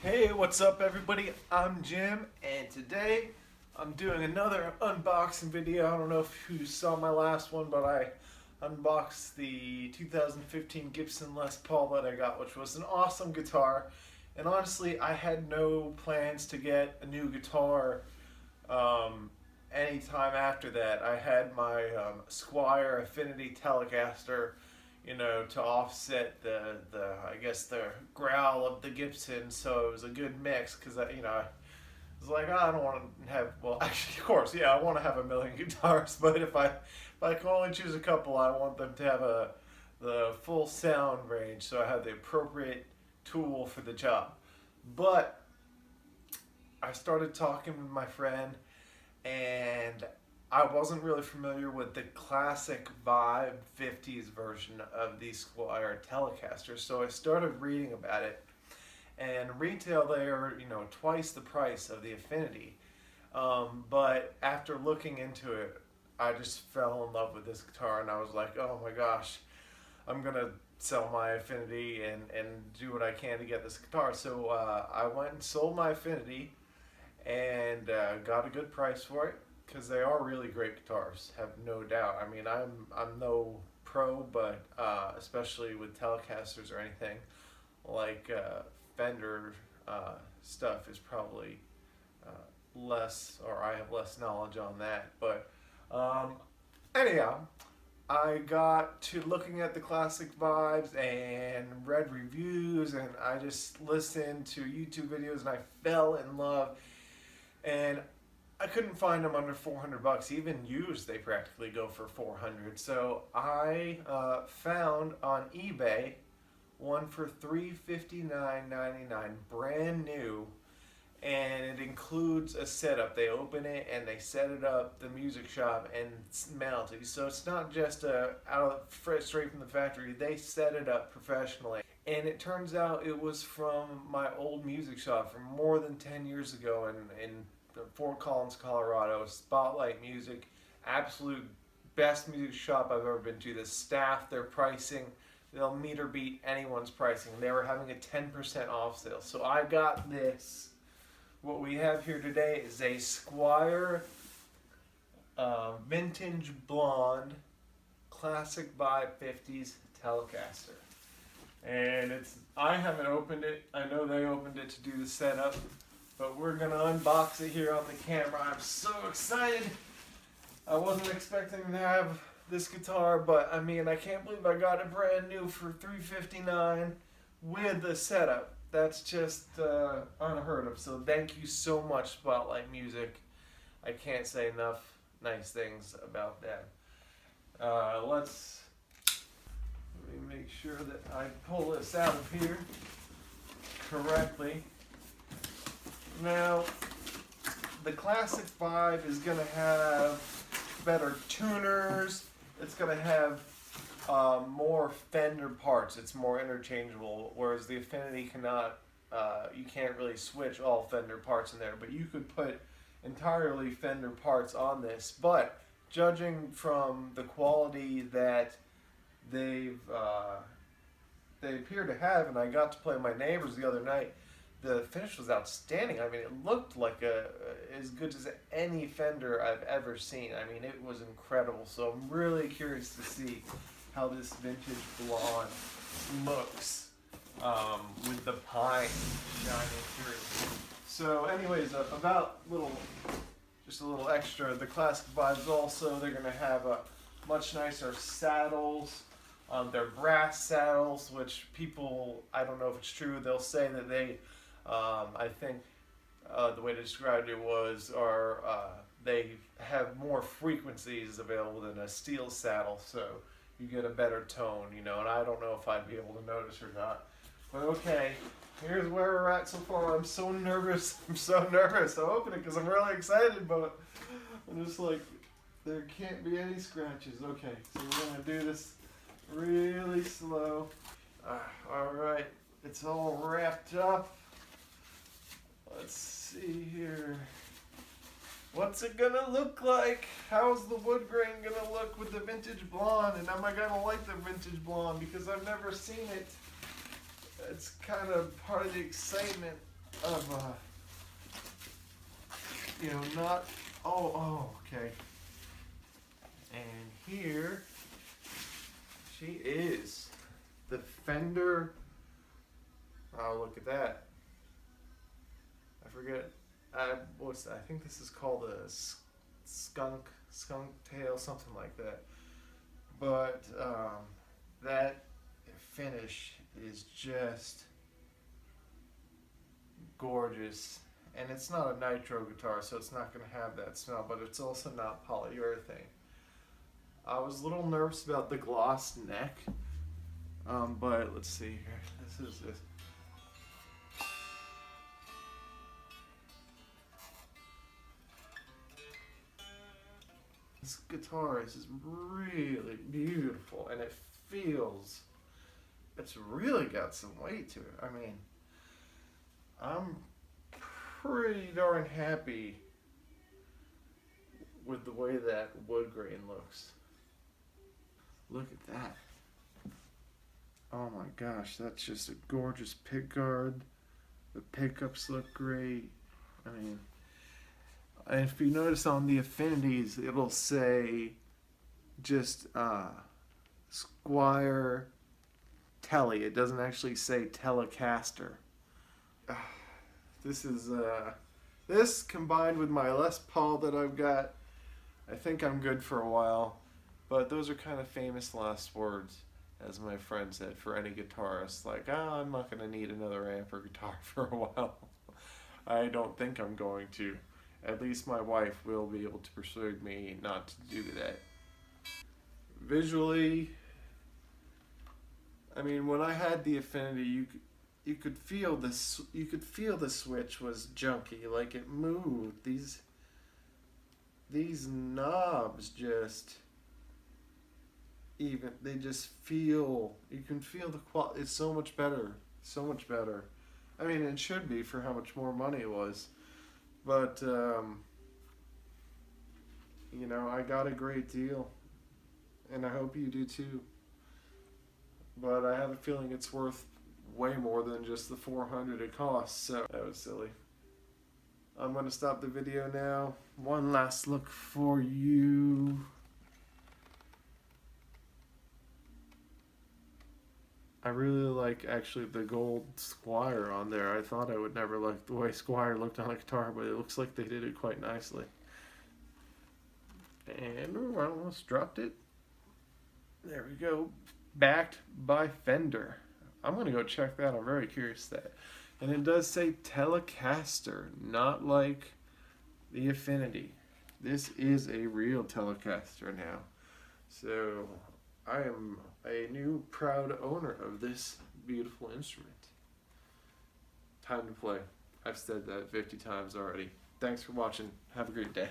Hey, what's up everybody? I'm Jim, and today I'm doing another unboxing video. I don't know if you saw my last one, but I unboxed the 2015 Gibson Les Paul that I got, which was an awesome guitar. And honestly, I had no plans to get a new guitar anytime after that. I had my Squier Fender Telecaster, to offset the I guess the growl of the Gibson, so it was a good mix because I was like, I don't want to have, well, actually, of course, yeah, I want to have a million guitars, but if I can only choose a couple, I want them to have the full sound range, so I have the appropriate tool for the job. But I started talking with my friend, and I wasn't really familiar with the classic Vibe 50s version of the Squier Telecaster, so I started reading about it. And retail they are, twice the price of the Affinity. But after looking into it, I just fell in love with this guitar, and I was like, oh my gosh, I'm gonna sell my Affinity and do what I can to get this guitar. So I went and sold my Affinity and got a good price for it, because they are really great guitars, have no doubt. I mean, I'm no pro, but especially with Telecasters or anything like Fender stuff is probably less, or I have less knowledge on that. But anyhow, I got to looking at the classic vibes and read reviews, and I just listened to YouTube videos, and I fell in love. And I couldn't find them under $400. Even used, they practically go for $400. So I found on eBay one for $359.99, brand new, and it includes a setup. They open it and they set it up, the music shop, and it's mounted. So it's not just straight from the factory. They set it up professionally. And it turns out it was from my old music shop from more than 10 years ago in Fort Collins, Colorado. Spotlight Music, absolute best music shop I've ever been to. The staff, their pricing, they'll meet or beat anyone's pricing. They were having a 10% off sale. So I got this. What we have here today is a Squier Vintage Blonde Classic Vibe 50s Telecaster. And I haven't opened it. I know they opened it to do the setup, but we're gonna unbox it here on the camera. I'm so excited. I wasn't expecting to have this guitar, but I mean, I can't believe I got it brand new for $359 with the setup. That's just unheard of. So thank you so much, Spotlight Music. I can't say enough nice things about that. Let me make sure that I pull this out of here correctly. Now, the classic Vibe is going to have better tuners. It's going to have more Fender parts. It's more interchangeable, whereas the Affinity cannot. You can't really switch all Fender parts in there, but you could put entirely Fender parts on this. But judging from the quality that they appear to have, and I got to play my neighbors the other night, the finish was outstanding. I mean, it looked like as good as any Fender I've ever seen. I mean, it was incredible. So I'm really curious to see how this vintage blonde looks with the pine shining through. So anyways, just a little extra. The classic vibes also, they're going to have a much nicer saddles. They're brass saddles, which people, I don't know if it's true, they'll say that they, I think the way they described it was, they have more frequencies available than a steel saddle, so you get a better tone, and I don't know if I'd be able to notice or not. But okay, here's where we're at so far. I'm so nervous. I'll open it because I'm really excited, but I'm just like, there can't be any scratches. Okay, so we're going to do this really slow. Alright, it's all wrapped up. Let's see here. What's it gonna look like? How's the wood grain gonna look with the vintage blonde? And am I gonna like the vintage blonde? Because I've never seen it. It's kind of part of the excitement. of you know, not, okay. And here she is, the Fender. Oh, look at that. I forget. I think this is called a skunk tail, something like that. But that finish is just gorgeous. And it's not a nitro guitar, so it's not going to have that smell, but it's also not polyurethane. I was a little nervous about the gloss neck, but let's see here. This is this. This guitar is just really beautiful, and it's really got some weight to it. I mean, I'm pretty darn happy with the way that wood grain looks. Look at that. Oh my gosh, that's just a gorgeous pickguard. The pickups look great. I mean, and if you notice on the affinities, it'll say just Squier Telly. It doesn't actually say Telecaster. This is this combined with my Les Paul that I've got, I think I'm good for a while. But those are kind of famous last words, as my friend said, for any guitarist. Like, I'm not going to need another amp or guitar for a while. I don't think I'm going to. At least my wife will be able to persuade me not to do that. Visually, I mean, when I had the Affinity, you could feel this. You could feel the switch was junky, like it moved. These knobs just they just feel. You can feel the quality. It's so much better. So much better. I mean, it should be for how much more money it was. But, you know, I got a great deal, and I hope you do too. But I have a feeling it's worth way more than just the $400 it costs, so that was silly. I'm going to stop the video now. One last look for you. I really like, actually, the gold Squier on there. I thought I would never like the way Squier looked on a guitar, but it looks like they did it quite nicely. And I almost dropped it. There we go. Backed by Fender. I'm going to go check that. I'm very curious that. And it does say Telecaster, not like the Affinity. This is a real Telecaster now. So I am a new proud owner of this beautiful instrument. Time to play. I've said that 50 times already. Thanks for watching. Have a great day.